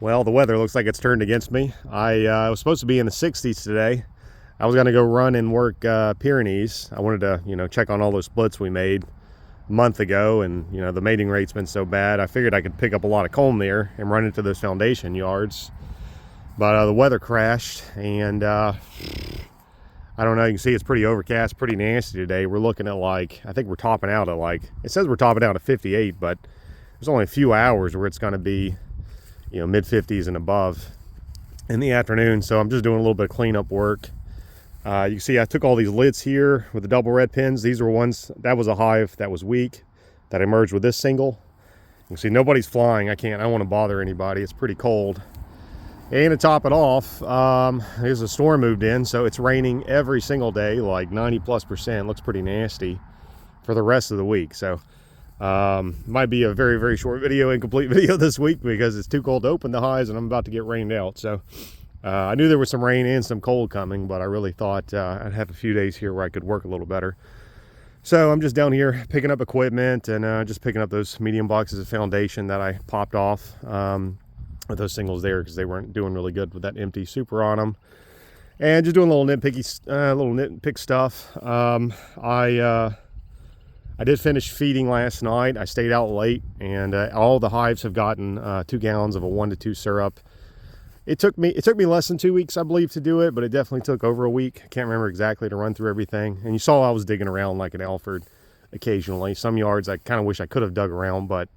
Well, the weather looks like it's turned against me. I was supposed to be in the 60s today. I was going to go run and work Pyrenees. I wanted to, check on all those splits we made a month ago, and the mating rate's been so bad. I figured I could pick up a lot of comb there and run into those foundation yards. But the weather crashed, and I don't know. You can see it's pretty overcast, pretty nasty today. We're looking at I think we're topping out at it says we're topping out at 58, but there's only a few hours where it's going to be mid 50s and above in the afternoon. So I'm just doing a little bit of cleanup work. You can see I took all these lids here with the double red pins. These were ones that was a hive that was weak that I merged with this single. You can see nobody's flying. I don't want to bother anybody. It's pretty cold. And to top it off, there's a storm moved in, so it's raining every single day, like 90+%. Looks pretty nasty for the rest of the week. So might be a very, very short video, incomplete video this week because it's too cold to open the hives and I'm about to get rained out. So I knew there was some rain and some cold coming, but I really thought I'd have a few days here where I could work a little better. So I'm just down here picking up equipment and just picking up those medium boxes of foundation that I popped off with those singles there because they weren't doing really good with that empty super on them. And just doing a little nitpick stuff. I did finish feeding last night. I stayed out late, and all the hives have gotten 2 gallons of a 1 to 2 syrup. It took me less than 2 weeks, I believe, to do it, but it definitely took over a week. I can't remember exactly to run through everything. And you saw I was digging around like an Alfred occasionally. Some yards I kind of wish I could have dug around, but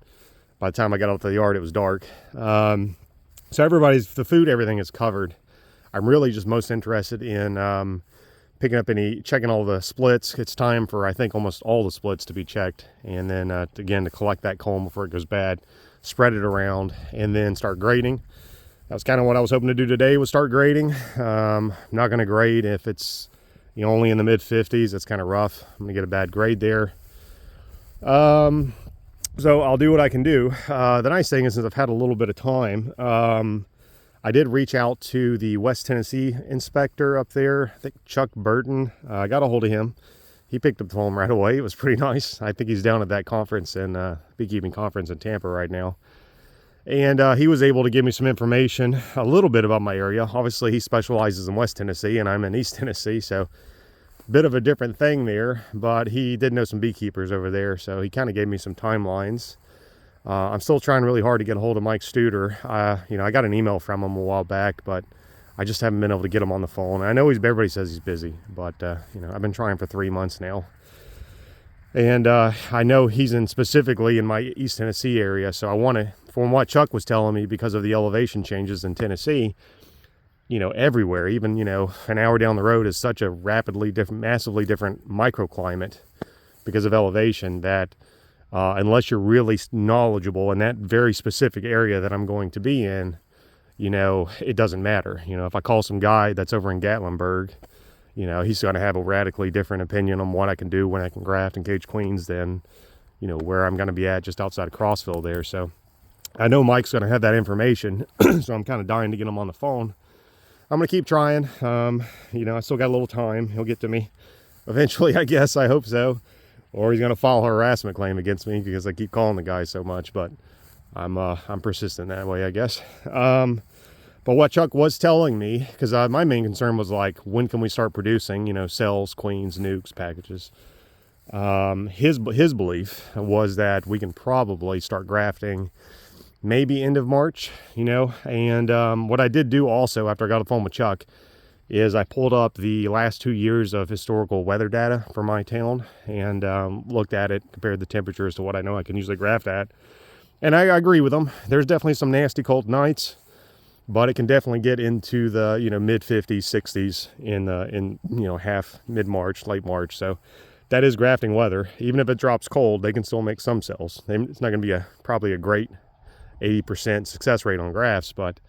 by the time I got out to the yard, it was dark. So the food, everything is covered. I'm really just most interested in checking all the splits. It's time for, I think, almost all the splits to be checked. And then, again, to collect that comb before it goes bad, spread it around, and then start grading. That's kind of what I was hoping to do today, was start grading. I'm not going to grade if it's only in the mid 50s. That's kind of rough. I'm going to get a bad grade there. So I'll do what I can do. The nice thing is, since I've had a little bit of time, I did reach out to the West Tennessee inspector up there. I think Chuck Burton. I got a hold of him. He picked up the phone right away. It was pretty nice. I think he's down at that conference beekeeping conference in Tampa right now. And he was able to give me some information, a little bit about my area. Obviously, he specializes in West Tennessee, and I'm in East Tennessee, so a bit of a different thing there. But he did know some beekeepers over there, so he kind of gave me some timelines. I'm still trying really hard to get a hold of Mike Studer. I got an email from him a while back, but I just haven't been able to get him on the phone. I know everybody says he's busy, but I've been trying for 3 months now. And I know he's specifically in my East Tennessee area, so I want to, from what Chuck was telling me, because of the elevation changes in Tennessee, everywhere, even, an hour down the road is such a massively different microclimate because of elevation that unless you're really knowledgeable in that very specific area that I'm going to be in, it doesn't matter. If I call some guy that's over in Gatlinburg, he's going to have a radically different opinion on what I can do when I can graft and cage queens than, where I'm going to be at just outside of Crossville there. So I know Mike's going to have that information, so I'm kind of dying to get him on the phone. I'm going to keep trying. I still got a little time. He'll get to me eventually, I guess. I hope so. Or he's going to file a harassment claim against me because I keep calling the guy so much. But I'm persistent that way, I guess. But what Chuck was telling me, because my main concern was when can we start producing, cells, queens, nukes, packages. His belief was that we can probably start grafting maybe end of March, And what I did do also after I got a phone with Chuck is I pulled up the last 2 years of historical weather data for my town and looked at it, compared the temperatures to what I know I can usually graft at. And I agree with them. There's definitely some nasty cold nights, but it can definitely get into the mid 50s, 60s in mid-March, late March. So that is grafting weather. Even if it drops cold, they can still make some cells. It's not going to be probably a great 80% success rate on grafts, but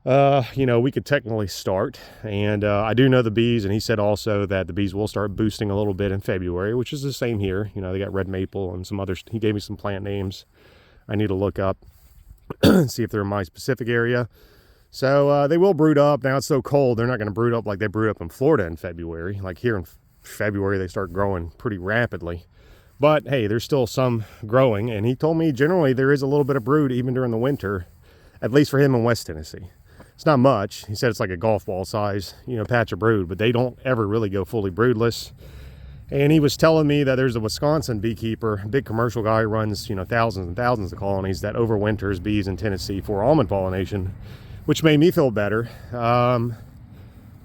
we could technically start. And I do know the bees, and he said also that the bees will start boosting a little bit in February, which is the same here. They got red maple and some others. He gave me some plant names I need to look up and see if they're in my specific area. So they will brood up. Now it's so cold, they're not going to brood up like they brood up in Florida in February. Like here in February, they start growing pretty rapidly. But hey, there's still some growing, and he told me generally there is a little bit of brood even during the winter at least for him in West Tennessee. It's not much. He said it's like a golf ball size, patch of brood, but they don't ever really go fully broodless. And he was telling me that there's a Wisconsin beekeeper, a big commercial guy, who runs, thousands and thousands of colonies, that overwinters bees in Tennessee for almond pollination, which made me feel better,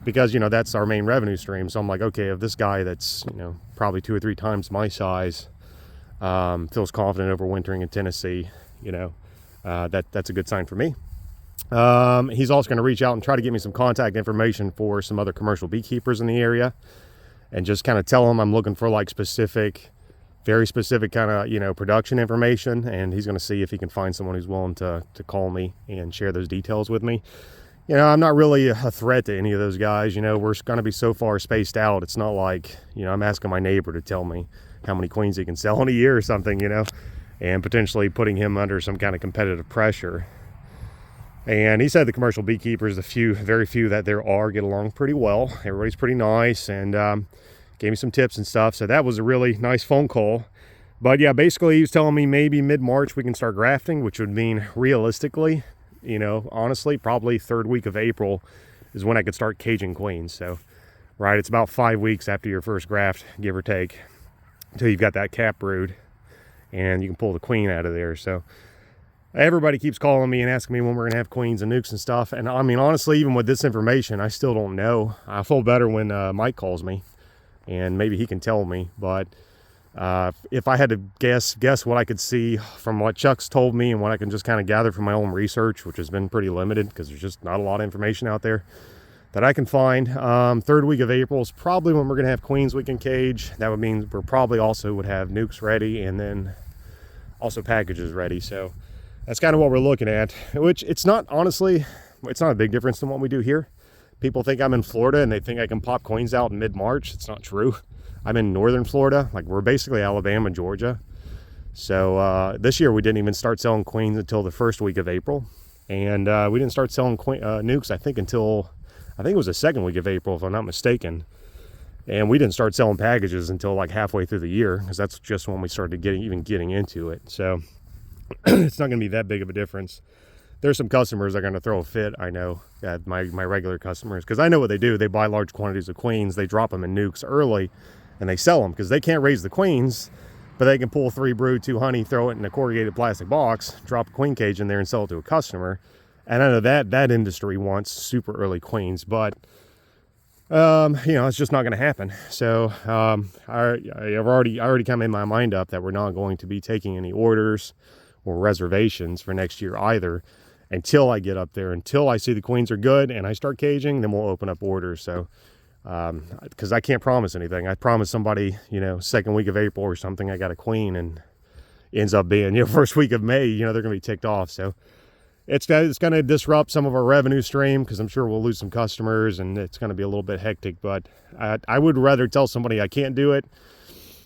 because, that's our main revenue stream. So I'm like, okay, if this guy that's, probably 2 or 3 times my size, feels confident overwintering in Tennessee, that's a good sign for me. He's also going to reach out and try to get me some contact information for some other commercial beekeepers in the area, and just kind of tell him I'm looking for like very specific kind of, production information. And he's going to see if he can find someone who's willing to call me and share those details with me. I'm not really a threat to any of those guys. We're going to be so far spaced out. It's not like, I'm asking my neighbor to tell me how many queens he can sell in a year or something, and potentially putting him under some kind of competitive pressure. And he said the commercial beekeepers, very few that there are, get along pretty well. Everybody's pretty nice, and gave me some tips and stuff. So that was a really nice phone call. But yeah, basically he was telling me maybe mid-March we can start grafting, which would mean realistically, honestly, probably 3rd week of April is when I could start caging queens. So, right, it's about 5 weeks after your first graft, give or take, until you've got that cap brood and you can pull the queen out of there. So everybody keeps calling me and asking me when we're gonna have queens and nukes and stuff. And I mean, honestly, even with this information, I still don't know. I feel better when Mike calls me, and maybe he can tell me. But if I had to guess what I could see from what Chuck's told me and what I can just kind of gather from my own research, which has been pretty limited because there's just not a lot of information out there that I can find. 3rd week of April is probably when we're going to have queens we can cage. That would mean we're probably also would have nukes ready, and then also packages ready. So that's kind of what we're looking at, which it's not, honestly, it's not a big difference than what we do here. People think I'm in Florida and they think I can pop queens out in mid-March. It's not true. I'm in northern Florida. Like, we're basically Alabama, Georgia. So this year we didn't even start selling queens until the 1st week of April. And we didn't start selling nukes, I think, until, I think it was the 2nd week of April, if I'm not mistaken. And we didn't start selling packages until like halfway through the year, because that's just when we started getting into it. So it's not going to be that big of a difference. There's some customers that are going to throw a fit, I know, my regular customers, because I know what they do. They buy large quantities of queens, they drop them in nukes early, and they sell them because they can't raise the queens, but they can pull 3 brood, 2 honey, throw it in a corrugated plastic box, drop a queen cage in there, and sell it to a customer. And I know that industry wants super early queens, but it's just not going to happen. So I already kind of made my mind up that we're not going to be taking any orders or reservations for next year either, until I get up there, until I see the queens are good and I start caging. Then we'll open up orders. So because I can't promise anything. I promise somebody, 2nd week of April or something, I got a queen, and ends up being, 1st week of May, they're going to be ticked off. So it's going to disrupt some of our revenue stream, because I'm sure we'll lose some customers, and it's going to be a little bit hectic. But I would rather tell somebody I can't do it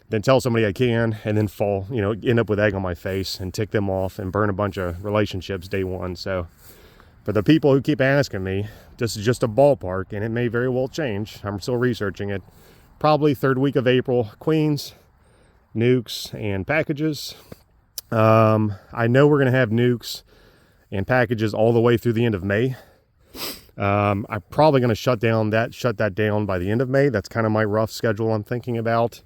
than tell somebody I can and then end up with egg on my face and tick them off and burn a bunch of relationships day one. So for the people who keep asking me, this is just a ballpark, and it may very well change. I'm still researching it. Probably 3rd week of April, queens, nukes, and packages. I know we're going to have nukes and packages all the way through the end of May. I'm probably going to shut that down by the end of May. That's kind of my rough schedule I'm thinking about.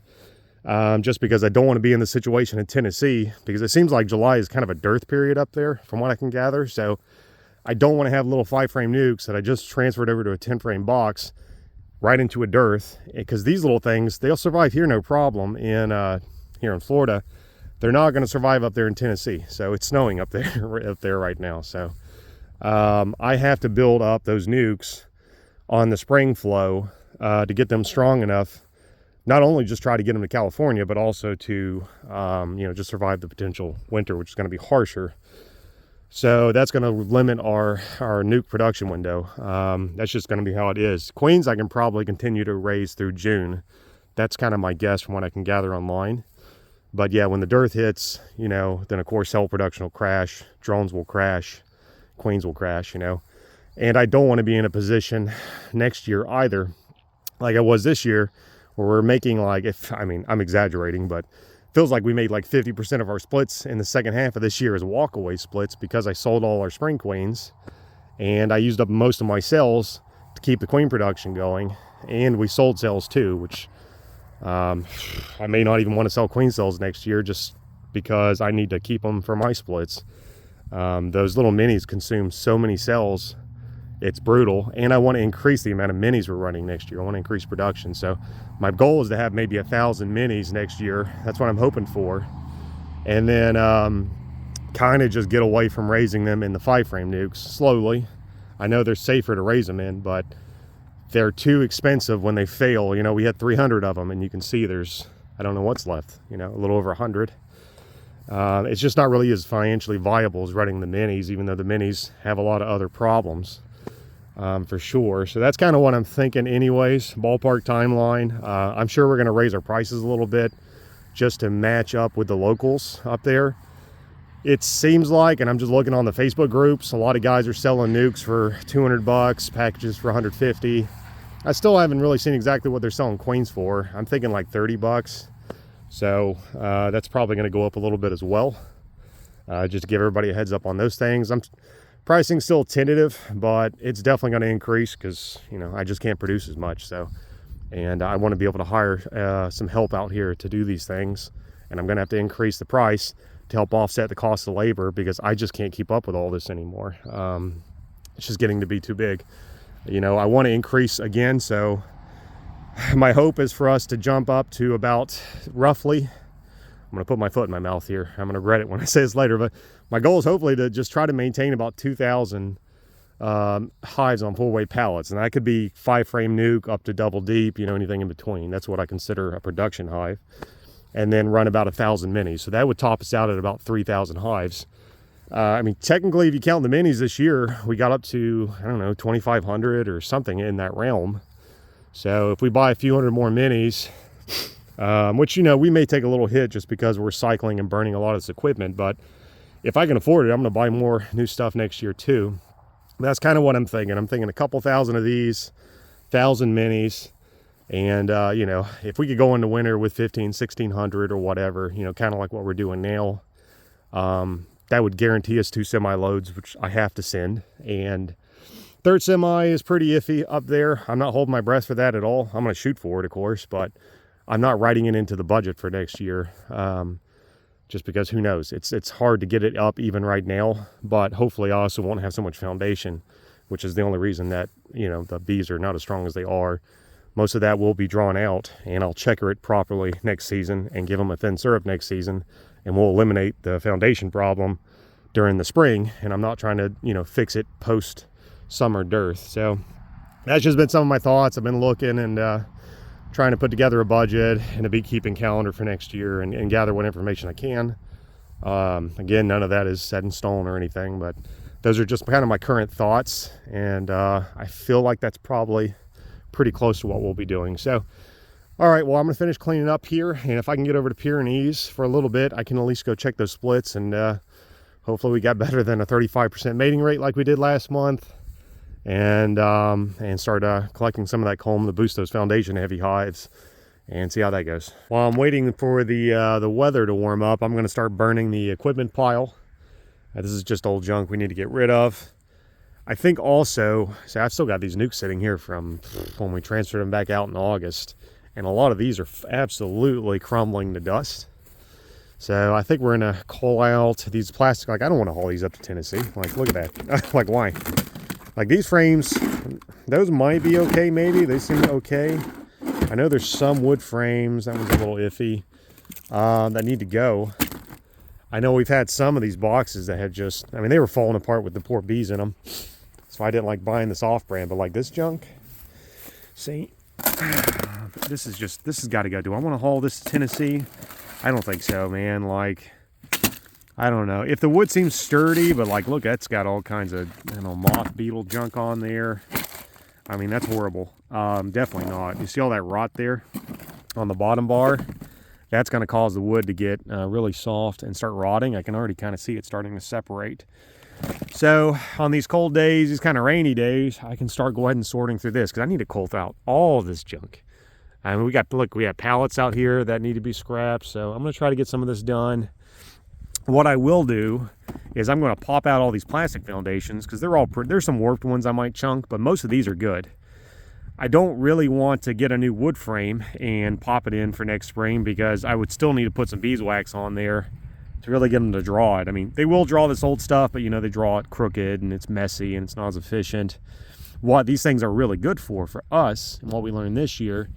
Just because I don't want to be in the situation in Tennessee, because it seems like July is kind of a dearth period up there from what I can gather. So I don't want to have little 5-frame nukes that I just transferred over to a 10-frame box right into a dearth, because these little things, they'll survive here no problem here in Florida. They're not going to survive up there in Tennessee. So it's snowing up there right now. So I have to build up those nukes on the spring flow to get them strong enough, not only just try to get them to California, but also to just survive the potential winter, which is going to be harsher. So that's going to limit our nuke production window. That's just going to be how it is. Queens I can probably continue to raise through June. That's kind of my guess from what I can gather online. But yeah, when the dearth hits, then of course cell production will crash, drones will crash, queens will crash, And I don't want to be in a position next year either, like I was this year, where we're making I'm exaggerating, but feels like we made like 50% of our splits in the second half of this year as walkaway splits because I sold all our spring queens and I used up most of my cells to keep the queen production going. And we sold cells too, which I may not even want to sell queen cells next year just because I need to keep them for my splits. Those little minis consume so many cells, it's brutal. And I want to increase the amount of minis we're running next year. I want to increase production. So my goal is to have maybe 1,000 minis next year. That's what I'm hoping for. And then kind of just get away from raising them in the 5-frame nukes slowly. I know they're safer to raise them in, but they're too expensive when they fail. You know, we had 300 of them and you can see there's, I don't know what's left, you know, a little over 100. It's just not really as financially viable as running the minis, even though the minis have a lot of other problems, for sure. So that's kind of what I'm thinking anyways, ballpark timeline. I'm sure we're going to raise our prices a little bit just to match up with the locals up there. It seems like, and I'm just looking on the Facebook groups, a lot of guys are selling nukes for 200 bucks, packages for 150. I still haven't really seen exactly what they're selling queens for. I'm thinking like 30 bucks. So that's probably going to go up a little bit as well. Just to give everybody a heads up on those things. Pricing still tentative, but it's definitely going to increase because, you know, I just can't produce as much. So, and I want to be able to hire some help out here to do these things. And I'm going to have to increase the price to help offset the cost of labor because I just can't keep up with all this anymore. It's just getting to be too big. You know, I want to increase again. So my hope is for us to jump up to about roughly, I'm going to put my foot in my mouth here. I'm going to regret it when I say this later, but my goal is hopefully to just try to maintain about 2,000 hives on full weight pallets. And that could be 5-frame nuke up to double deep, you know, anything in between. That's what I consider a production hive. And then run about 1,000 minis. So that would top us out at about 3,000 hives. I mean, technically, if you count the minis this year, we got up to, I don't know, 2,500 or something in that realm. So if we buy a few hundred more minis, which, you know, we may take a little hit just because we're cycling and burning a lot of this equipment, but if I can afford it, I'm going to buy more new stuff next year too. That's kind of what I'm thinking. I'm thinking a couple thousand of these, 1,000 minis, and, you know, if we could go into winter with 1,600 or whatever, you know, kind of like what we're doing now, that would guarantee us 2 semi-loads, which I have to send. And third semi is pretty iffy up there. I'm not holding my breath for that at all. I'm going to shoot for it, of course, but I'm not writing it into the budget for next year, just because who knows? It's hard to get it up even right now, but hopefully I also won't have so much foundation, which is the only reason that, you know, the bees are not as strong as they are. Most of that will be drawn out, and I'll checker it properly next season and give them a thin syrup next season, and we'll eliminate the foundation problem during the spring. And I'm not trying to, you know, fix it post summer dearth. So that's just been some of my thoughts. I've been looking and trying to put together a budget and a beekeeping calendar for next year and gather what information I can. Again, none of that is set in stone or anything, but those are just kind of my current thoughts, and I feel like that's probably pretty close to what we'll be doing. So all right, well, I'm gonna finish cleaning up here, and if I can get over to Pyrenees for a little bit, I can at least go check those splits, and hopefully we got better than a 35% mating rate like we did last month, and start collecting some of that comb to boost those foundation heavy hives and see how that goes. While I'm waiting for the weather to warm up, I'm going to start burning the equipment pile. This is just old junk we need to get rid of. I think also, so I've still got these nukes sitting here from when we transferred them back out in August, and a lot of these are absolutely crumbling to dust. So I think we're going to call out these plastic, like I don't want to haul these up to Tennessee. Like, look at that. Like, why? Like these frames, those might be okay, maybe. They seem okay. I know there's some wood frames, that one's a little iffy, that need to go. I know we've had some of these boxes that had just, I mean, they were falling apart with the poor bees in them. So I didn't like buying this off-brand, but like this junk, see, this has got to go. Do I want to haul this to Tennessee? I don't think so, man. Like, I don't know. If the wood seems sturdy, but like, look, that's got all kinds of, you know, moth beetle junk on there. I mean, that's horrible. Definitely not. You see all that rot there on the bottom bar? That's going to cause the wood to get really soft and start rotting. I can already kind of see it starting to separate. So on these cold days, these kind of rainy days, I can start go ahead and sorting through this because I need to cull out all this junk. I mean, we have pallets out here that need to be scrapped, so I'm going to try to get some of this done. What I will do is I'm going to pop out all these plastic foundations, because there's some warped ones I might chunk, but most of these are good. I don't really want to get a new wood frame and pop it in for next spring, because I would still need to put some beeswax on there to really get them to draw it. I mean, they will draw this old stuff, but you know, they draw it crooked and it's messy and it's not as efficient. What these things are really good for us, and what we learned this year,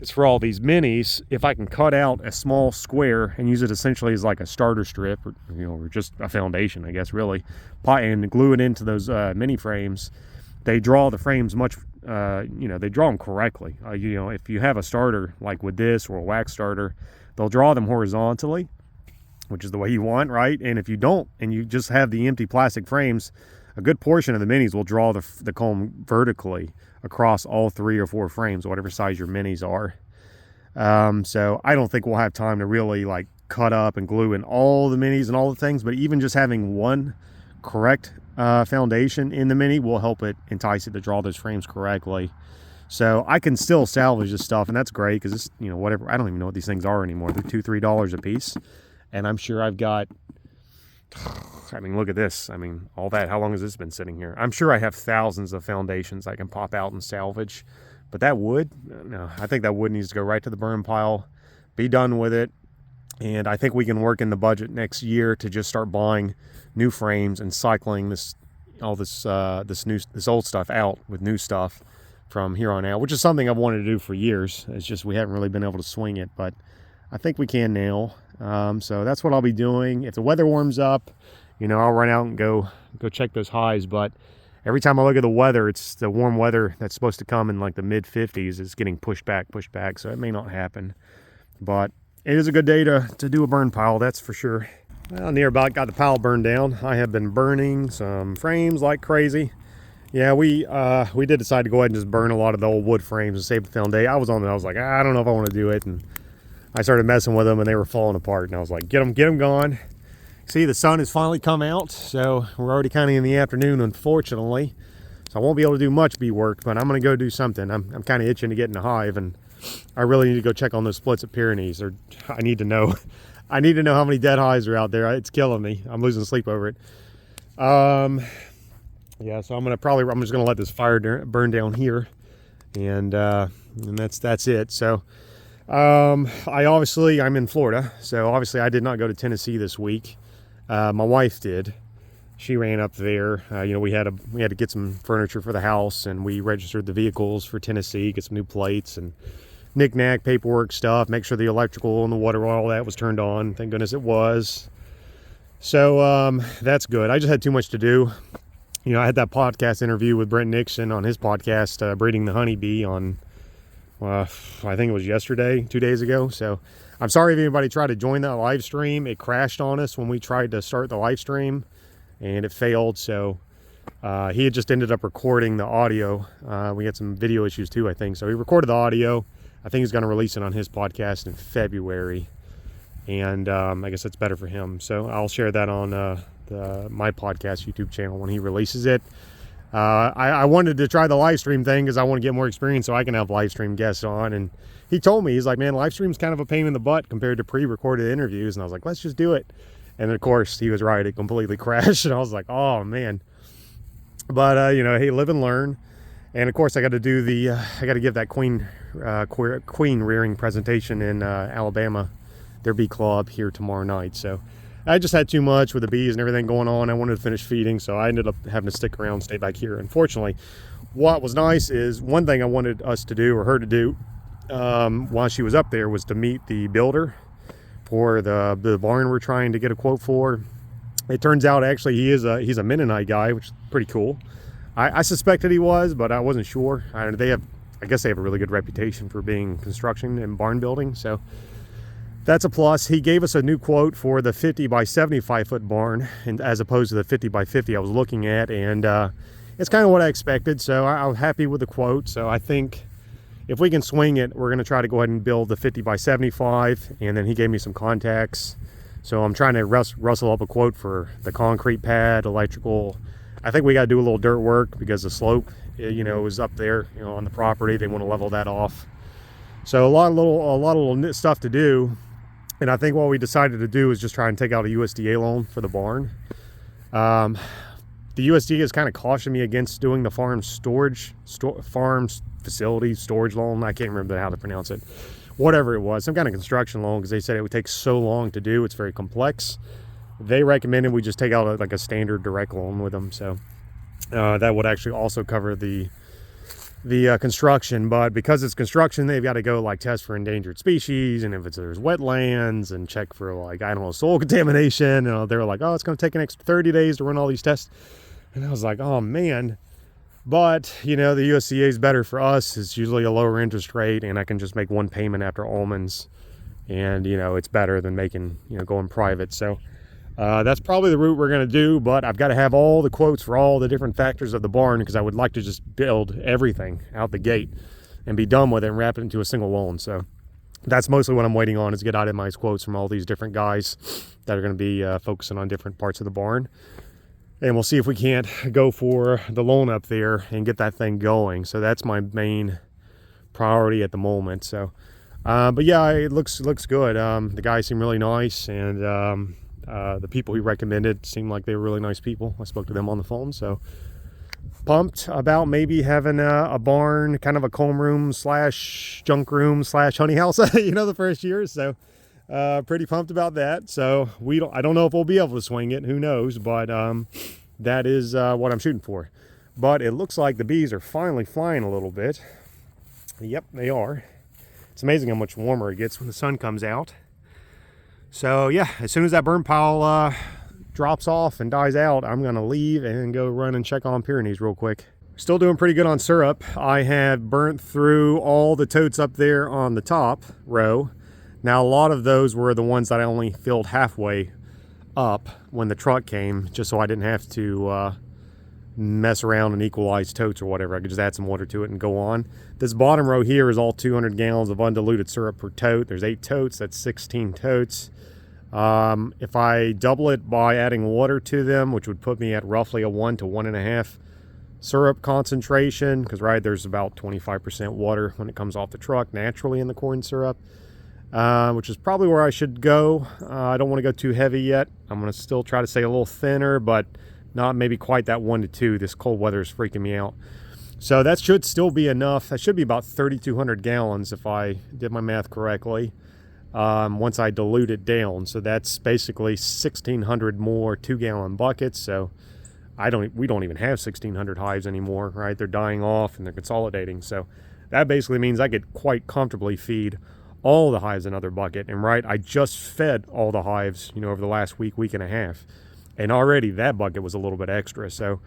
is for all these minis, if I can cut out a small square and use it essentially as like a starter strip, or, you know, or just a foundation, I guess, really, and glue it into those mini frames, they draw the frames much, you know, they draw them correctly. You know, if you have a starter like with this or a wax starter, they'll draw them horizontally, which is the way you want, right? And if you don't, and you just have the empty plastic frames, a good portion of the minis will draw the comb vertically across all 3 or 4 frames, whatever size your minis are. So I don't think we'll have time to really like cut up and glue in all the minis and all the things, but even just having one correct foundation in the mini will help it entice it to draw those frames correctly. So I can still salvage this stuff, and that's great, because it's, you know, whatever, I don't even know what these things are anymore. They're $2-3 a piece, and I'm sure I've got, I mean, look at this. I mean, all that, how long has this been sitting here? I'm sure I have thousands of foundations I can pop out and salvage. But that wood, no, I think that wood needs to go right to the burn pile, be done with it. And I think we can work in the budget next year to just start buying new frames and cycling this old stuff out with new stuff from here on out, which is something I've wanted to do for years. It's just we haven't really been able to swing it, but I think we can now. So that's what I'll be doing. If the weather warms up, you know, I'll run out and go check those hives. But every time I look at the weather, it's the warm weather that's supposed to come in like the mid 50s is getting pushed back. So it may not happen. But it is a good day to do a burn pile, that's for sure. Well, near about got the pile burned down. I have been burning some frames like crazy. Yeah, we did decide to go ahead and just burn a lot of the old wood frames and save the foundation. I was like, I don't know if I want to do it. And I started messing with them and they were falling apart. And I was like, get them gone. See, the sun has finally come out. So we're already kind of in the afternoon, unfortunately. So I won't be able to do much bee work, but I'm going to go do something. I'm kind of itching to get in a hive, and I really need to go check on those splits at Pyrenees. I need to know. I need to know how many dead hives are out there. It's killing me. I'm losing sleep over it. Yeah, so I'm just gonna let this fire burn down here, and that's it. So I'm in Florida, so obviously I did not go to Tennessee this week. My wife did. She ran up there. You know, we had to get some furniture for the house, and we registered the vehicles for Tennessee, get some new plates and knick-knack paperwork stuff, make sure the electrical and the water, all that was turned on. Thank goodness it was. So that's good. I just had too much to do. You know, I had that podcast interview with Brent Nixon on his podcast, Breeding the Honeybee, on, I think it was yesterday, 2 days ago. So I'm sorry if anybody tried to join that live stream. It crashed on us when we tried to start the live stream, and it failed. So he had just ended up recording the audio. We had some video issues too, I think. So he recorded the audio. I think he's going to release it on his podcast in February. And I guess that's better for him. So I'll share that on my podcast YouTube channel when he releases it. I wanted to try the live stream thing because I want to get more experience so I can have live stream guests on. And he told me, he's like, man, live stream's kind of a pain in the butt compared to pre-recorded interviews. And I was like, let's just do it. And of course, he was right. It completely crashed. And I was like, oh, man. But, you know, hey, live and learn. And of course, I got to do I got to give that queen rearing presentation in Alabama, their bee club, here tomorrow night. So I just had too much with the bees and everything going on. I wanted to finish feeding, so I ended up having to stick around, stay back here. Unfortunately, what was nice is one thing I wanted us to do, or her to do, while she was up there, was to meet the builder for the barn we're trying to get a quote for. It turns out actually he's a Mennonite guy, which is pretty cool. I suspected he was, but I wasn't sure. I guess they have a really good reputation for being construction and barn building, so that's a plus. He gave us a new quote for the 50 by 75 foot barn, and as opposed to the 50 by 50 I was looking at, and it's kind of what I expected. So I was happy with the quote. So I think if we can swing it, we're going to try to go ahead and build the 50 by 75, and then he gave me some contacts. So I'm trying to rustle up a quote for the concrete pad, electrical. I think we got to do a little dirt work because the slope, you know, is up there, you know, on the property. They want to level that off. So a lot of little stuff to do. And I think what we decided to do is just try and take out a USDA loan for the barn. The USDA has kind of cautioned me against doing the farm facility storage loan. I can't remember how to pronounce it. Whatever it was, some kind of construction loan, because they said it would take so long to do. It's very complex. They recommended we just take out like a standard direct loan with them. So that would actually also cover the construction, but because it's construction, they've got to go like test for endangered species, and if there's wetlands, and check for like, I don't know, soil contamination. And they were like, oh, it's going to take an extra 30 days to run all these tests. And I was like, oh man. But the USDA is better for us. It's usually a lower interest rate, and I can just make one payment after almonds, and it's better than making going private. So that's probably the route we're going to do, but I've got to have all the quotes for all the different factors of the barn, because I would like to just build everything out the gate and be done with it and wrap it into a single loan. So that's mostly what I'm waiting on, is get itemized quotes from all these different guys that are going to be focusing on different parts of the barn. And we'll see if we can't go for the loan up there and get that thing going. So that's my main priority at the moment. So, but yeah, it looks good. The guys seem really nice, and the people he recommended seemed like they were really nice people. I spoke to them on the phone, so pumped about maybe having a barn, kind of a comb room / junk room / honey house, the first year. So pretty pumped about that. So I don't know if we'll be able to swing it, who knows, but that is what I'm shooting for. But it looks like the bees are finally flying a little bit. Yep, they are. It's amazing how much warmer it gets when the sun comes out. So yeah, as soon as that burn pile drops off and dies out, I'm gonna leave and go run and check on Pyrenees real quick. Still doing pretty good on syrup. I have burnt through all the totes up there on the top row. Now a lot of those were the ones that I only filled halfway up when the truck came, just so I didn't have to mess around and equalize totes or whatever. I could just add some water to it and go on. This bottom row here is all 200 gallons of undiluted syrup per tote. There's 8 totes, that's 16 totes. If I double it by adding water to them, which would put me at roughly a 1 to 1.5 syrup concentration, because there's about 25% water when it comes off the truck naturally in the corn syrup, which is probably where I should go. I don't want to go too heavy yet. I'm going to still try to stay a little thinner, but not maybe quite that 1 to 2. This cold weather is freaking me out. So that should still be enough. That should be about 3,200 gallons if I did my math correctly, once I dilute it down. So that's basically 1,600 more 2-gallon buckets. So we don't even have 1,600 hives anymore, right? They're dying off and they're consolidating. So that basically means I could quite comfortably feed all the hives another bucket. And I just fed all the hives, over the last week and a half. And already that bucket was a little bit extra. So,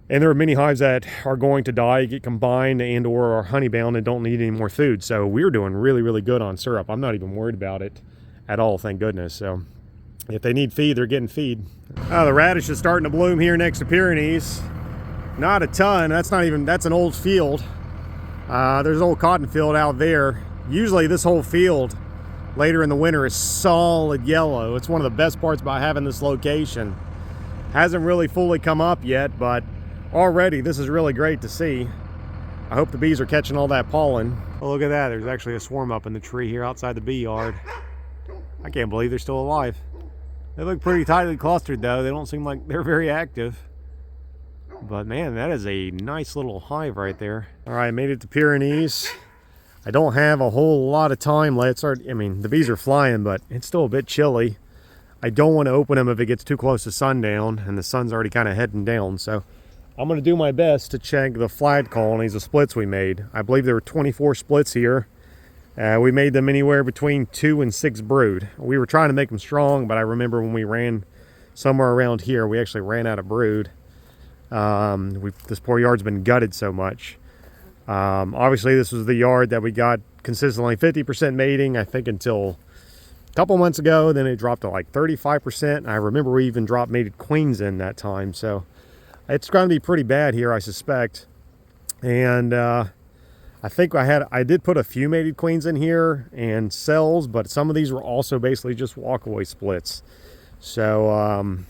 and there are many hives that are going to die, get combined, and or are honey bound and don't need any more food. So we're doing really, really good on syrup. I'm not even worried about it at all, thank goodness. So if they need feed, they're getting feed. The radish is starting to bloom here next to Pyrenees. Not a ton. That's an old field. There's an old cotton field out there. Usually this whole field later in the winter is solid yellow. It's one of the best parts about having this location. Hasn't really fully come up yet, but already this is really great to see. I hope the bees are catching all that pollen. Oh, look at that. There's actually a swarm up in the tree here outside the bee yard. I can't believe they're still alive. They look pretty tightly clustered though. They don't seem like they're very active. But man, that is a nice little hive right there. All right, made it to Pyrenees. I don't have a whole lot of time left. The bees are flying, but it's still a bit chilly. I don't want to open them if it gets too close to sundown, and the sun's already kind of heading down. So I'm going to do my best to check the flag colonies, the splits we made. I believe there were 24 splits here. We made them anywhere between 2 and 6 brood. We were trying to make them strong, but I remember when we ran somewhere around here, we actually ran out of brood. This poor yard's been gutted so much. Obviously this was the yard that we got consistently 50% mating, I think, until a couple months ago. Then it dropped to like 35%. I remember we even dropped mated queens in that time. So it's going to be pretty bad here, I suspect. And I think I did put a few mated queens in here and cells, but some of these were also basically just walkaway splits. So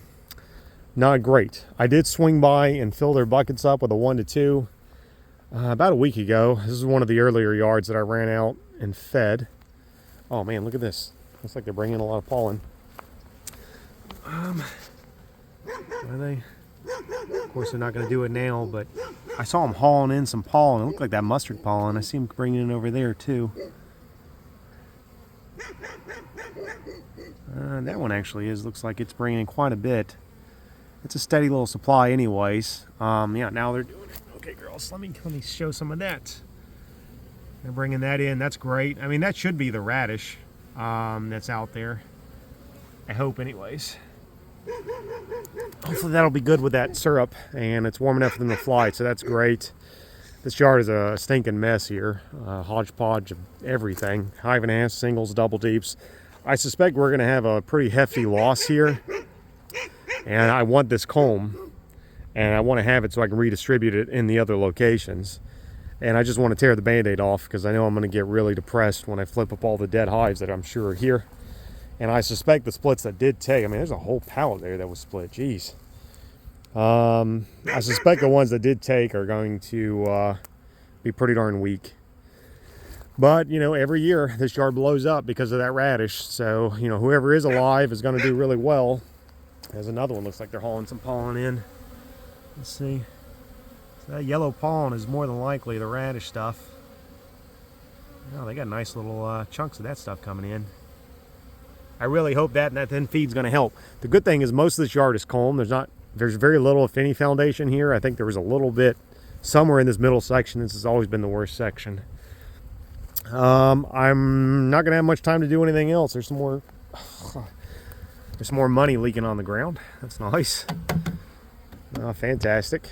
not great. I did swing by and fill their buckets up with a 1 to 2. about a week ago. This is one of the earlier yards that I ran out and fed. Oh man, look at this. Looks like they're bringing a lot of pollen. Are they? Of course, they're not going to do it now, but I saw them hauling in some pollen. It looked like that mustard pollen. I see them bringing it over there too. That one actually looks like it's bringing in quite a bit. It's a steady little supply anyways. Yeah, now they're doing it. Okay, girls, let me show some of that. They're bringing that in. That's great. I mean, that should be the radish that's out there. I hope anyways. Hopefully that'll be good with that syrup, and it's warm enough for them to fly, so that's great. This yard is a stinking mess here. Hodgepodge of everything. Hive and a half, singles, double deeps. I suspect we're going to have a pretty hefty loss here. And I want this comb, and I want to have it so I can redistribute it in the other locations. And I just want to tear the band-aid off because I know I'm going to get really depressed when I flip up all the dead hives that I'm sure are here. And I suspect the splits that did take, I mean, there's a whole pallet there that was split. Jeez. I suspect the ones that did take are going to be pretty darn weak. But, you know, every year this yard blows up because of that radish. So, you know, whoever is alive is going to do really well. There's another one. Looks like they're hauling some pollen in. Let's see. So that yellow pollen is more than likely the radish stuff. Oh, they got nice little chunks of that stuff coming in. I really hope that then feed's going to help. The good thing is most of this yard is calm. There's very little, if any, foundation here. I think there was a little bit somewhere in this middle section. This has always been the worst section. I'm not going to have much time to do anything else. There's some more money leaking on the ground. That's nice. Oh, fantastic.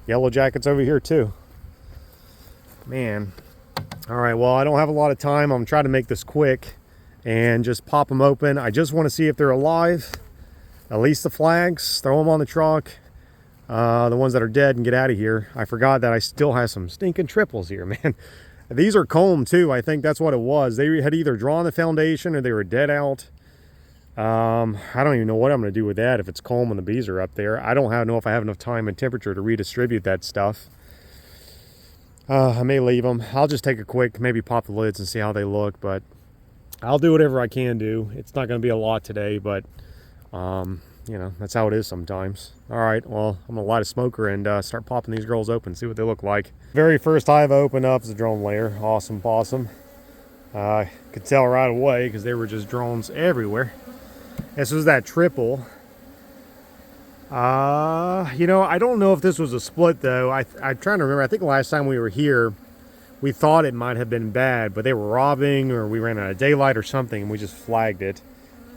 Yellow jackets over here too. Man. All right, well, I don't have a lot of time. I'm trying to make this quick and just pop them open. I just want to see if they're alive. At least the flags. Throw them on the truck. The ones that are dead and get out of here. I forgot that I still have some stinking triples here, man. These are combed too. I think that's what it was. They had either drawn the foundation or they were dead out. I don't even know what I'm going to do with that if it's calm when the bees are up there. I don't know if I have enough time and temperature to redistribute that stuff. I may leave them. I'll just take a quick, maybe pop the lids and see how they look, but I'll do whatever I can do. It's not going to be a lot today, but you know, that's how it is sometimes. All right, well, I'm going to light a smoker and start popping these girls open, see what they look like. Very first hive I opened up is a drone layer. Awesome possum. I could tell right away because there were just drones everywhere. This was that triple. You know, I don't know if this was a split though. I'm trying to remember. I think last time we were here, we thought it might have been bad, but they were robbing or we ran out of daylight or something and we just flagged it.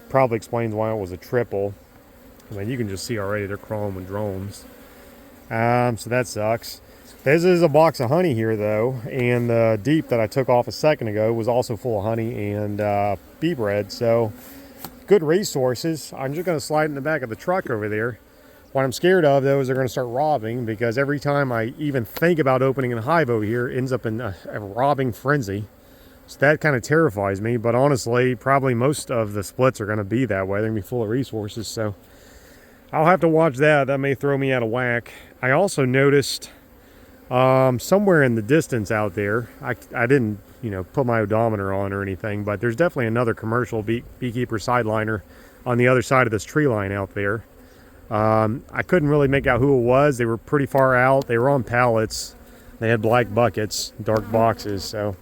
Probably explains why it was a triple. I mean, you can just see already they're crawling with drones. So that sucks. This is a box of honey here though, and the deep that I took off a second ago was also full of honey and bee bread. So good resources. I'm just going to slide in the back of the truck over there. What I'm scared of though is they're going to start robbing, because every time I even think about opening a hive over here, it ends up in a robbing frenzy. So that kind of terrifies me, but honestly, probably most of the splits are going to be that way. They're going to be full of resources, so I'll have to watch that. That may throw me out of whack. I also noticed somewhere in the distance out there, I didn't, you know, put my odometer on or anything, but there's definitely another commercial beekeeper sideliner on the other side of this tree line out there. I couldn't really make out who it was. They were pretty far out. They were on pallets. They had black buckets, dark boxes, so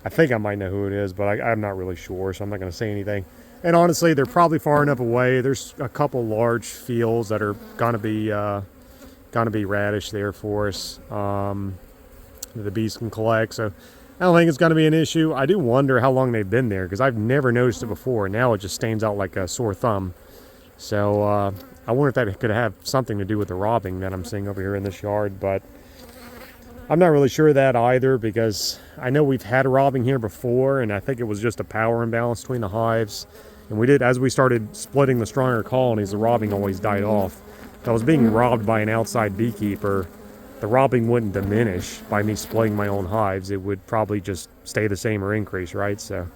I think I might know who it is, but I'm not really sure, so I'm not going to say anything. And honestly, they're probably far enough away. There's a couple large fields that are going to be radish there for us that the bees can collect. So I don't think it's going to be an issue. I do wonder how long they've been there, because I've never noticed it before. Now it just stands out like a sore thumb. So I wonder if that could have something to do with the robbing that I'm seeing over here in this yard, but I'm not really sure of that either, because I know we've had a robbing here before, and I think it was just a power imbalance between the hives. And we did, as we started splitting the stronger colonies, the robbing always died off. If I was being robbed by an outside beekeeper, the robbing wouldn't diminish by me splitting my own hives. It would probably just stay the same or increase, right? So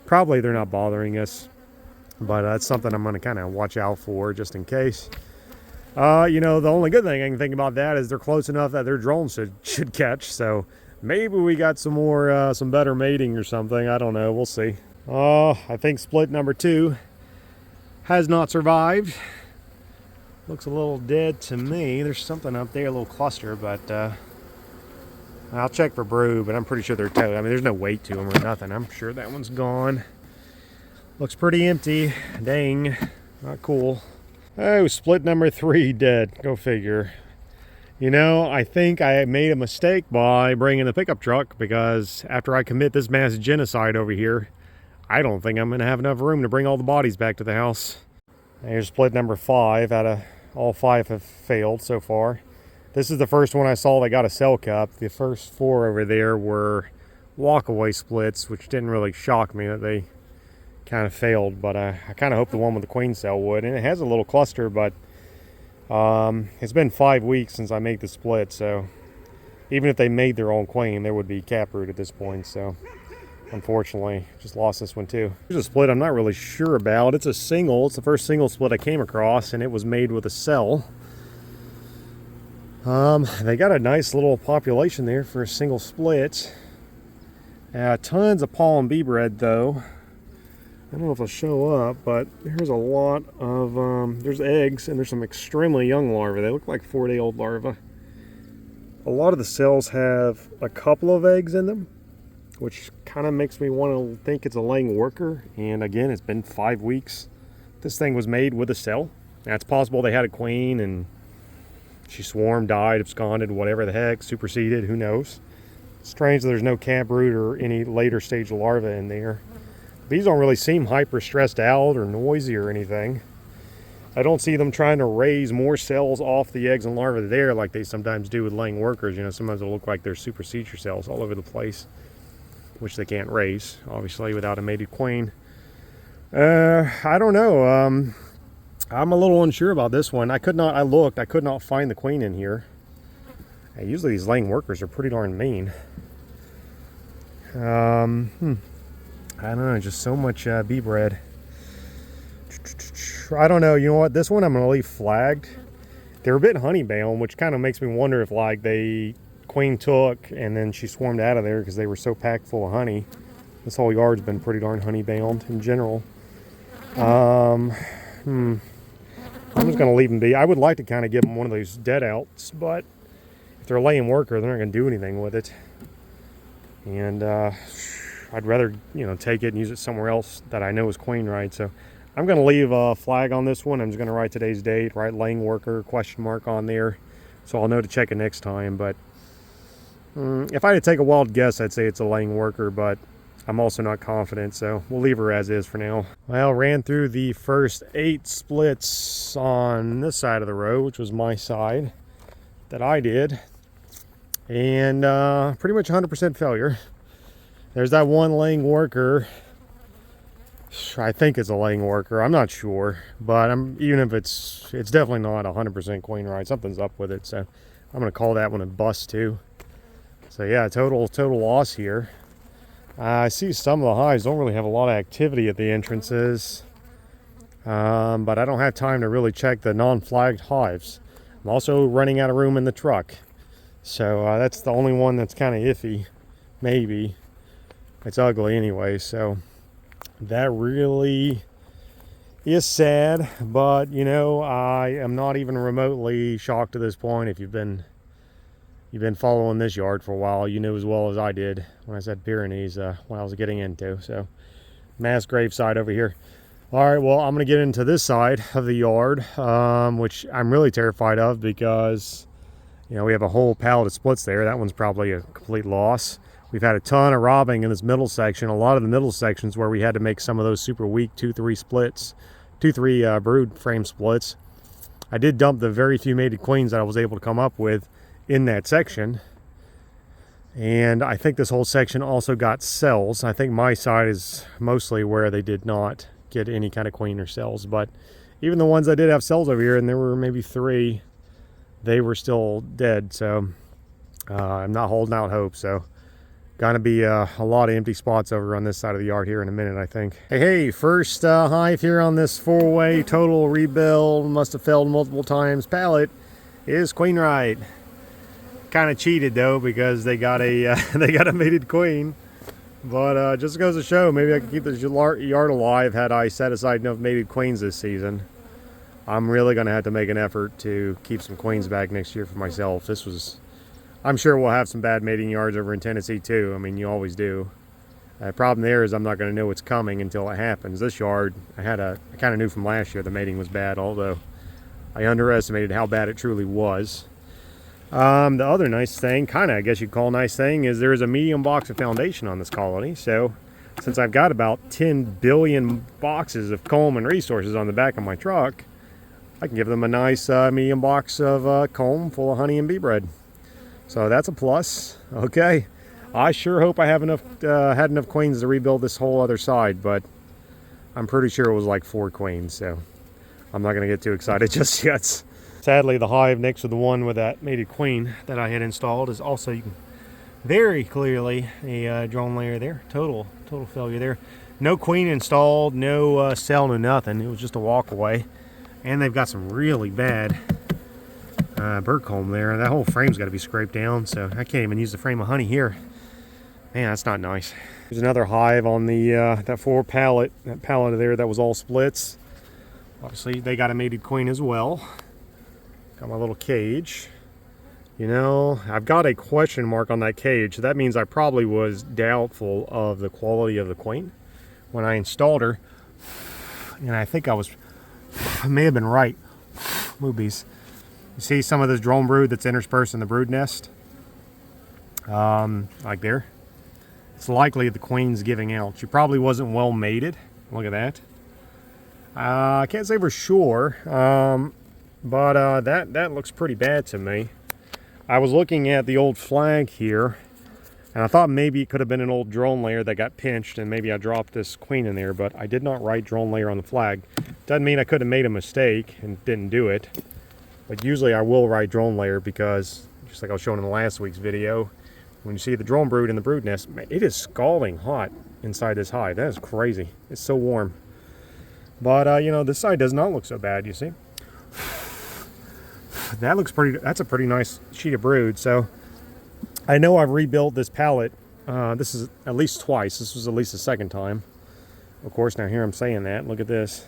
probably they're not bothering us, but that's something I'm going to kind of watch out for just in case. You know, the only good thing I can think about that is they're close enough that their drones should catch. So maybe we got some more, some better mating or something. I don't know. We'll see. I think split number 2 has not survived. Looks a little dead to me. There's something up there, a little cluster, but I'll check for brood, but I'm pretty sure they're towed. I mean, there's no weight to them or nothing. I'm sure that one's gone. Looks pretty empty. Dang, not cool. Oh, split number 3 dead. Go figure. You know, I think I made a mistake by bringing the pickup truck, because after I commit this mass genocide over here, I don't think I'm going to have enough room to bring all the bodies back to the house. Here's split number 5. Out of all 5 have failed so far. This is the first one I saw that got a cell cup. The first 4 over there were walkaway splits, which didn't really shock me that they kind of failed, but I kind of hope the one with the queen cell would. And it has a little cluster, but it's been 5 weeks since I made the split, so even if they made their own queen, there would be caproot at this point. So unfortunately, just lost this one too. Here's a split I'm not really sure about. It's a single. It's the first single split I came across, and it was made with a cell. They got a nice little population there for a single split. Tons of pollen bee bread though. I don't know if it'll show up, but here's a lot of, there's eggs, and there's some extremely young larvae. They look like 4-day-old larvae. A lot of the cells have a couple of eggs in them, which kind of makes me want to think it's a laying worker. And again, it's been 5 weeks. This thing was made with a cell. Now, it's possible they had a queen and she swarmed, died, absconded, whatever the heck, superseded, who knows. Strange that there's no caproot or any later stage larvae in there. Bees don't really seem hyper stressed out or noisy or anything. I don't see them trying to raise more cells off the eggs and larvae there like they sometimes do with laying workers. You know, sometimes it'll look like there's supersedure cells all over the place, which they can't raise, obviously, without a mated queen. I don't know. I'm a little unsure about this one. I could not find the queen in here. Usually these laying workers are pretty darn mean. I don't know, just so much bee bread. I don't know, you know what, this one I'm going to leave flagged. They're a bit honey bound, which kind of makes me wonder if like they queen took and then she swarmed out of there because they were so packed full of honey. This whole yard's been pretty darn honey bound in general. I'm just going to leave them be. I would like to kind of give them one of those dead outs, but if they're a laying worker, they're not going to do anything with it. And I'd rather, you know, take it and use it somewhere else that I know is queen right. So I'm going to leave a flag on this one. I'm just going to write today's date, write laying worker, question mark on there, so I'll know to check it next time. But if I had to take a wild guess, I'd say it's a laying worker, but I'm also not confident, so we'll leave her as is for now. Well, ran through the first 8 splits on this side of the row, which was my side that I did, and pretty much 100% failure. There's that one laying worker. I think it's a laying worker. I'm not sure, but even if it's definitely not 100% queen right. Something's up with it, so I'm gonna call that one a bust too. So yeah, total loss here. I see some of the hives don't really have a lot of activity at the entrances, but I don't have time to really check the non-flagged hives. I'm also running out of room in the truck, so that's the only one that's kind of iffy. Maybe. It's ugly anyway, so that really is sad. But you know, I am not even remotely shocked at this point. If you've been following this yard for a while, you knew as well as I did when I said Pyrenees when I was getting into. So mass grave side over here. All right, well, I'm gonna get into this side of the yard, which I'm really terrified of, because you know, we have a whole pallet of splits there. That one's probably a complete loss. We've had a ton of robbing in this middle section. A lot of the middle sections where we had to make some of those super weak 2-3 splits, 2-3 brood frame splits. I did dump the very few mated queens that I was able to come up with in that section. And I think this whole section also got cells. I think my side is mostly where they did not get any kind of queen or cells. But even the ones that did have cells over here, and there were maybe 3, they were still dead. So I'm not holding out hope. So Gonna be a lot of empty spots over on this side of the yard here in a minute, I think. Hey, first hive here on this 4-way total rebuild, must have failed multiple times pallet is queen right. Kind of cheated though, because they got a they got a mated queen. But just goes to show, maybe I can keep this yard alive had I set aside enough mated queens this season. I'm really gonna have to make an effort to keep some queens back next year for myself. I'm sure we'll have some bad mating yards over in Tennessee too. I mean, you always do. The problem there is I'm not going to know what's coming until it happens. This yard, I kind of knew from last year the mating was bad, although I underestimated how bad it truly was. The other nice thing, I guess you'd call nice thing, is there is a medium box of foundation on this colony. So since I've got about 10 billion boxes of comb and resources on the back of my truck, I can give them a nice medium box of comb full of honey and bee bread. So that's a plus. Okay, I sure hope I have enough had enough queens to rebuild this whole other side, but I'm pretty sure it was like 4 queens, so I'm not gonna get too excited just yet. Sadly, the hive next to the one with that mated queen that I had installed is also, you can very clearly a drone layer there. Total failure there. No queen installed, no cell, no nothing. It was just a walk away, and they've got some really bad bird comb there. That whole frame's got to be scraped down, so I can't even use the frame of honey here. Man, that's not nice. There's another hive on the that 4 pallet, that pallet there that was all splits. Obviously, they got a mated queen as well. Got my little cage. You know, I've got a question mark on that cage, so that means I probably was doubtful of the quality of the queen when I installed her, and I think I may have been right. Movies. You see some of this drone brood that's interspersed in the brood nest? Like there. It's likely the queen's giving out. She probably wasn't well mated. Look at that. I can't say for sure, but that looks pretty bad to me. I was looking at the old flag here, and I thought maybe it could have been an old drone layer that got pinched, and maybe I dropped this queen in there, but I did not write drone layer on the flag. Doesn't mean I could have made a mistake and didn't do it. But usually I will write drone layer because, just like I was showing in the last week's video, when you see the drone brood in the brood nest, man, it is scalding hot inside this hive. That is crazy. It's so warm. But, you know, this side does not look so bad, you see. That looks pretty, that's a pretty nice sheet of brood. So, I know I've rebuilt this pallet. This is at least twice. This was at least the second time. Of course, now here I'm saying that. Look at this.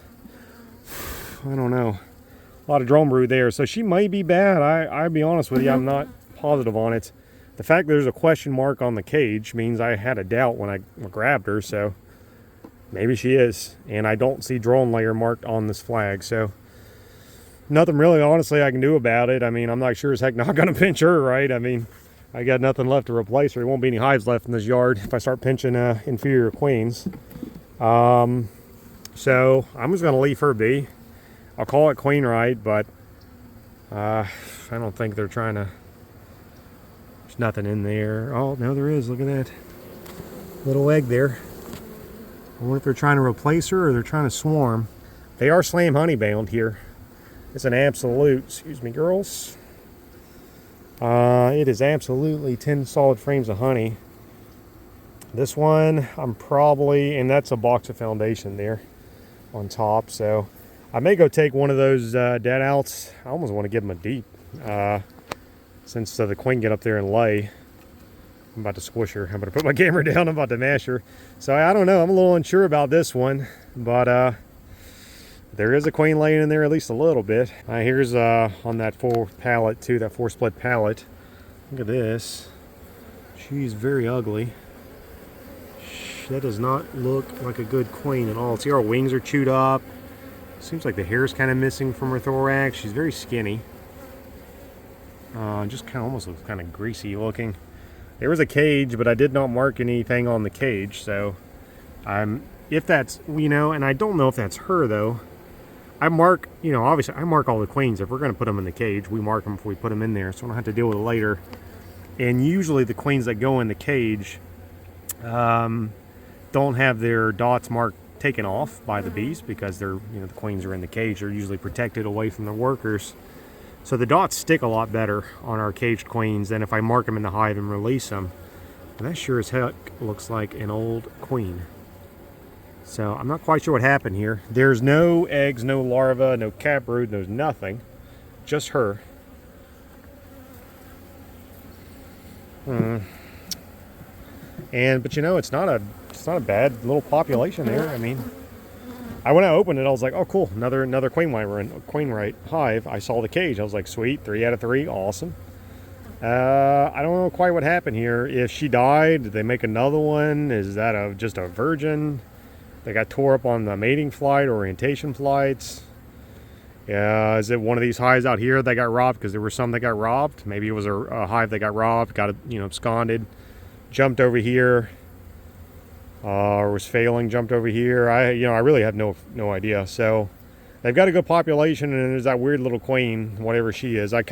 I don't know. A lot of drone brood there, so she may be bad. I'll be honest with you, I'm not positive on it. The fact that there's a question mark on the cage means I had a doubt when I grabbed her, so maybe she is. And I don't see drone layer marked on this flag, so nothing really, honestly, I can do about it. I mean, I'm not sure as heck not gonna pinch her, right? I mean, I got nothing left to replace her. There won't be any hives left in this yard if I start pinching inferior queens. So I'm just gonna leave her be. I'll call it queen right, but I don't think they're trying to. There's nothing in there. Oh, no, there is. Look at that little egg there. I wonder if they're trying to replace her or they're trying to swarm. They are slam honey bound here. It's an absolute, excuse me, girls. It is absolutely 10 solid frames of honey. This one, I'm probably, and that's a box of foundation there on top, so I may go take one of those dead outs. I almost want to give them a deep, since the queen get up there and lay. I'm about to squish her. I'm about to put my camera down. I'm about to mash her. So I don't know. I'm a little unsure about this one, but there is a queen laying in there at least a little bit. Here's on that 4 pallet too, that 4 split pallet. Look at this. She's very ugly. That does not look like a good queen at all. See, our wings are chewed up. Seems like the hair is kind of missing from her thorax. She's very skinny. Just kind of almost looks kind of greasy looking. There was a cage, but I did not mark anything on the cage. So, if that's, you know, and I don't know if that's her though. I mark, you know, obviously I mark all the queens. If we're going to put them in the cage, we mark them before we put them in there, so I don't have to deal with it later. And usually the queens that go in the cage don't have their dots marked taken off by the bees because they're, you know, the queens are in the cage. They're usually protected away from their workers. So the dots stick a lot better on our caged queens than if I mark them in the hive and release them. And that sure as heck looks like an old queen. So I'm not quite sure what happened here. There's no eggs, no larvae, no cap brood, there's nothing. Just her. But you know, it's not a bad little population there. I mean, when I opened it, I was like, oh cool, another queen right hive. I saw the cage. I was like, sweet, 3 out of 3, awesome. I don't know quite what happened here. If she died, did they make another one? Is that just a virgin? They got tore up on the mating flight, orientation flights. Yeah, is it one of these hives out here that got robbed? Because there were some that got robbed. Maybe it was a hive that got robbed, got absconded, jumped over here, or was failing, jumped over here. I really have no idea. So they've got a good population, and there's that weird little queen, whatever she is. If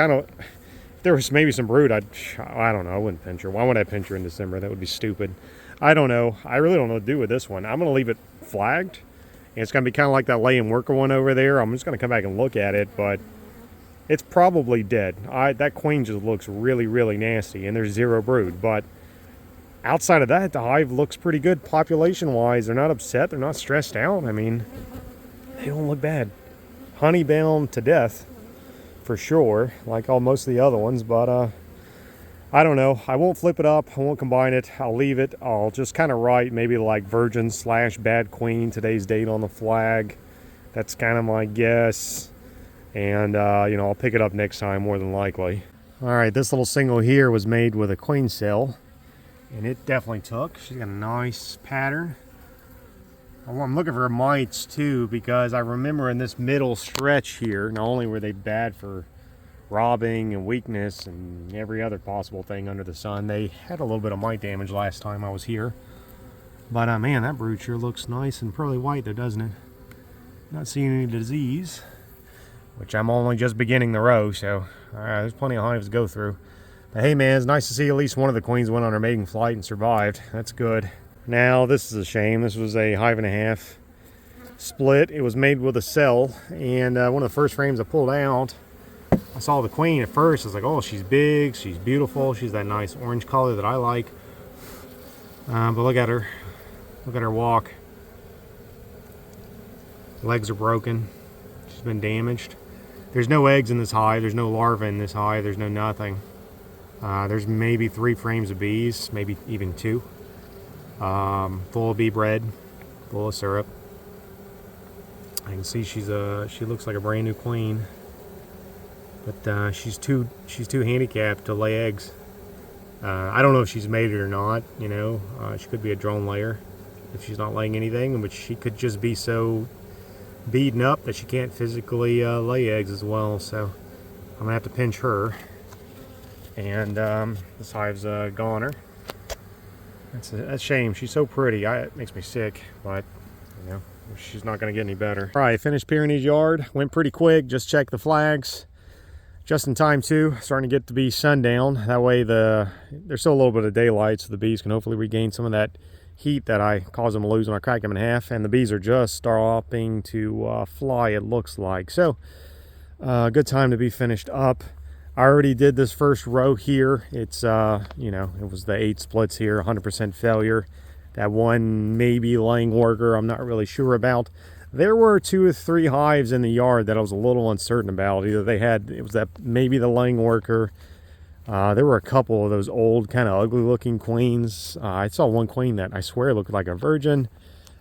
there was maybe some brood, I don't know, I wouldn't pinch her. Why would I pinch her in December? That would be stupid. I don't know. I really don't know what to do with this one. I'm going to leave it flagged. And it's going to be kind of like that laying worker one over there. I'm just going to come back and look at it, but it's probably dead. That queen just looks really, really nasty, and there's 0 brood. But outside of that, the hive looks pretty good population-wise. They're not upset. They're not stressed out. I mean, they don't look bad. Honey bound to death, for sure, like most of the other ones, but I don't know. I won't flip it up. I won't combine it. I'll leave it. I'll just kind of write maybe like virgin / bad queen, today's date on the flag. That's kind of my guess. And, I'll pick it up next time more than likely. All right, this little single here was made with a queen cell, and it definitely took. She's got a nice pattern. I'm looking for mites too, because I remember in this middle stretch here, not only were they bad for robbing and weakness and every other possible thing under the sun, they had a little bit of mite damage last time I was here. But man, that brood sure looks nice and pearly white though, doesn't it? Not seeing any disease, which I'm only just beginning the row, so there's plenty of hives to go through. But hey man, it's nice to see at least one of the queens went on her mating flight and survived. That's good. Now this is a shame. This was a hive and a half split. It was made with a cell, and one of the first frames I pulled out, I saw the queen at first. I was like, oh, she's big, she's beautiful, she's that nice orange color that I like. But look at her walk. Legs are broken. She's been damaged. There's no eggs in this hive. There's no larvae in this hive. There's no nothing. There's maybe 3 frames of bees, maybe even 2. Full of bee bread, full of syrup. I can see she looks like a brand new queen, but she's too handicapped to lay eggs. I don't know if she's mated or not. She could be a drone layer if she's not laying anything, but she could just be so beaten up that she can't physically lay eggs as well. So I'm gonna have to pinch her, and this hive's a goner. That's a shame. She's so pretty. It makes me sick, but she's not going to get any better. All right, finished Pyrenees Yard. Went pretty quick. Just checked the flags. Just in time too. Starting to get to be sundown. That way there's still a little bit of daylight, so the bees can hopefully regain some of that heat that I caused them to lose when I cracked them in half. And the bees are just stopping to fly, it looks like. So good time to be finished up. I already did this first row here. It's, it was the 8 splits here, 100% failure. That one maybe laying worker, I'm not really sure about. There were 2 or 3 hives in the yard that I was a little uncertain about. Either it was that maybe the laying worker. There were a couple of those old kind of ugly looking queens. I saw one queen that I swear looked like a virgin.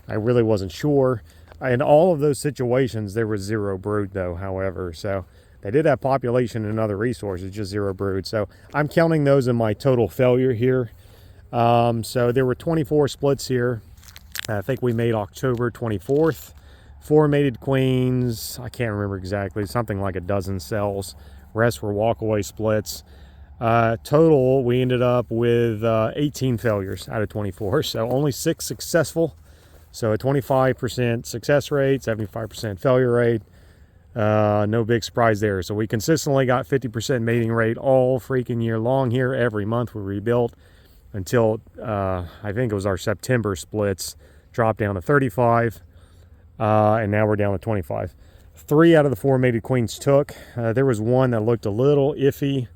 I really wasn't sure. In all of those situations, there was 0 brood though, however, so they did have population and other resources, just 0 brood. So I'm counting those in my total failure here. So there were 24 splits here. I think we made October 24th. 4 mated queens. I can't remember exactly. Something like a dozen cells. Rest were walkaway splits. Total, we ended up with 18 failures out of 24. So only 6 successful. So a 25% success rate, 75% failure rate. No big surprise there. So we consistently got 50% mating rate all freaking year long here. Every month we rebuilt until I think it was our September splits dropped down to 35, and now we're down to 25. 3 out of the 4 mated queens took. There was one that looked a little iffy.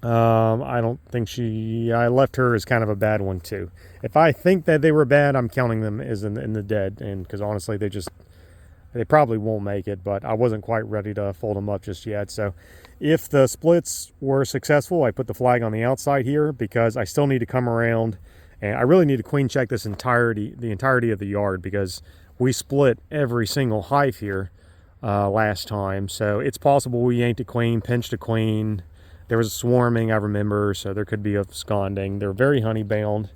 I don't think I left her as kind of a bad one too. If I think that they were bad, I'm counting them as in the dead, and because honestly they probably won't make it, but I wasn't quite ready to fold them up just yet. So if the splits were successful, I put the flag on the outside here because I still need to come around, and I really need to queen check the entirety of the yard, because we split every single hive here last time. So it's possible we yanked a queen, pinched a queen. There was a swarming, I remember, so there could be a absconding. They're very honey bound,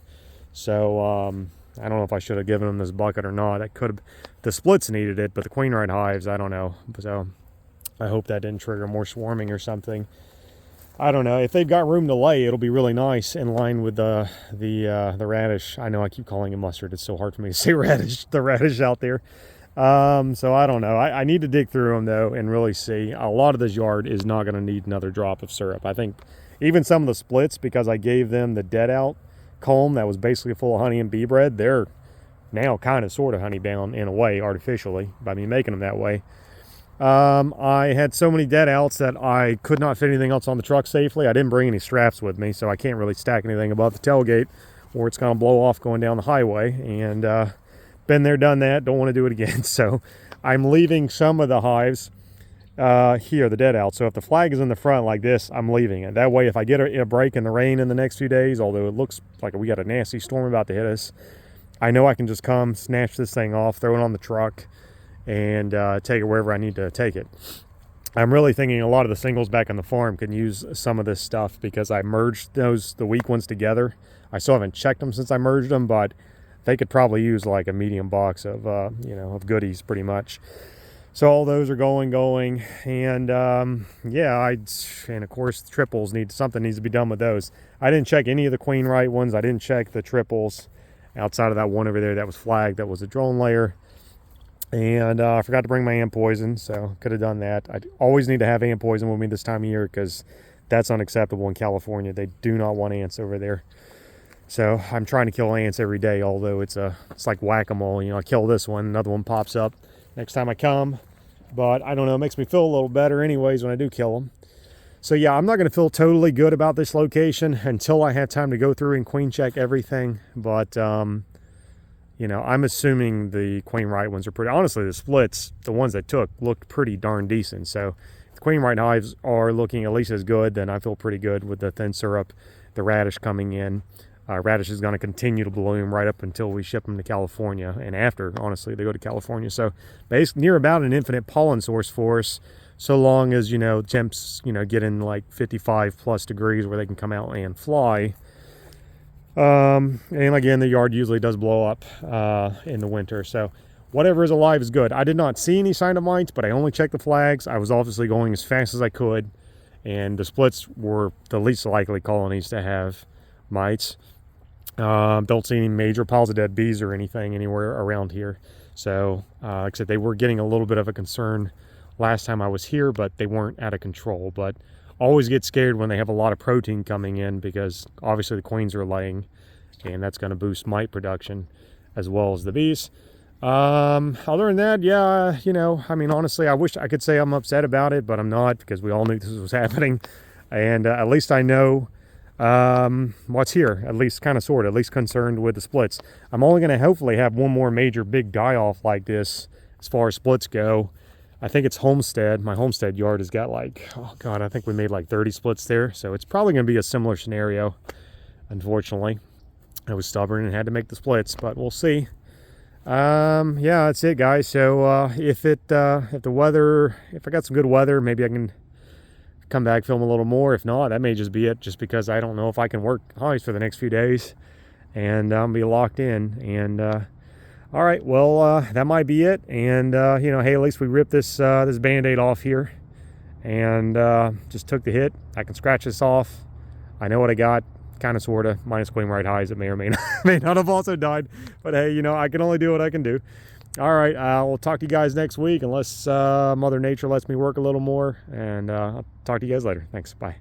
so I don't know if I should have given them this bucket or not. That could have, the splits needed it, but the queen ride hives, I don't know. So I hope that didn't trigger more swarming or something. I don't know. If they've got room to lay, it'll be really nice in line with the radish. I know I keep calling it mustard. It's so hard for me to say radish. The radish out there. So I don't know. I need to dig through them though and really see. A lot of this yard is not going to need another drop of syrup. I think even some of the splits, because I gave them the dead out comb that was basically full of honey and bee bread, they're now kind of sort of honey bound in a way, artificially, by me making them that way. I had so many dead outs that I could not fit anything else on the truck safely. I didn't bring any straps with me, so I can't really stack anything above the tailgate, or it's going to blow off going down the highway. And been there, done that, don't want to do it again. So I'm leaving some of the hives here, the dead out. So if the flag is in the front like this, I'm leaving it. That way, if I get a break in the rain in the next few days, although it looks like we got a nasty storm about to hit us, I know I can just come, snatch this thing off, throw it on the truck, and take it wherever I need to take it. I'm really thinking a lot of the singles back on the farm can use some of this stuff, because I merged the weak ones together. I still haven't checked them since I merged them, but they could probably use like a medium box of of goodies pretty much. So all those are going, and yeah, and of course the triples something needs to be done with those. I didn't check any of the queen right ones. I didn't check the triples outside of that one over there that was flagged, that was a drone layer. And I forgot to bring my ant poison, so could have done that. I always need to have ant poison with me this time of year, because that's unacceptable in California. They do not want ants over there. So I'm trying to kill ants every day, although it's like whack-a-mole. I kill this one, another one pops up next time I come. But I don't know, it makes me feel a little better anyways when I do kill them. So yeah, I'm not going to feel totally good about this location until I have time to go through and queen check everything. But I'm assuming the queen right ones are pretty, honestly, the splits, the ones that took, looked pretty darn decent. So if the queen right hives are looking at least as good, then I feel pretty good with the thin syrup, the radish coming in. Radish is going to continue to bloom right up until we ship them to California, and after, honestly, they go to California. So basically near about an infinite pollen source for us, so long as temps get in like 55 plus degrees where they can come out and fly. And again, the yard usually does blow up in the winter, so whatever is alive is good. I did not see any sign of mites, but I only checked the flags. I was obviously going as fast as I could, and the splits were the least likely colonies to have mites. Don't see any major piles of dead bees or anything anywhere around here. So like I said, they were getting a little bit of a concern last time I was here, but they weren't out of control. But always get scared when they have a lot of protein coming in, because obviously the queens are laying, and that's going to boost mite production as well as the bees. Other than that, yeah, honestly, I wish I could say I'm upset about it, but I'm not, because we all knew this was happening. And at least I know what's here, at least kind of sort of, at least concerned with the splits. I'm only going to hopefully have one more major big die-off like this as far as splits go. I think it's Homestead. My Homestead yard has got like, oh God, I think we made like 30 splits there. So it's probably going to be a similar scenario. Unfortunately, I was stubborn and had to make the splits, but we'll see. Yeah, that's it, guys. So if I got some good weather, maybe I can come back, film a little more. If not, that may just be it, just because I don't know if I can work hives for the next few days, and I'll be locked in. And all right, well, that might be it. And hey, at least we ripped this band-aid off here, and just took the hit. I can scratch this off. I know what I got, kind of, sort of, minus queen right hives that may or may not have also died. But hey, I can only do what I can do. All right, we'll talk to you guys next week, unless Mother Nature lets me work a little more, and I'll talk to you guys later. Thanks, bye.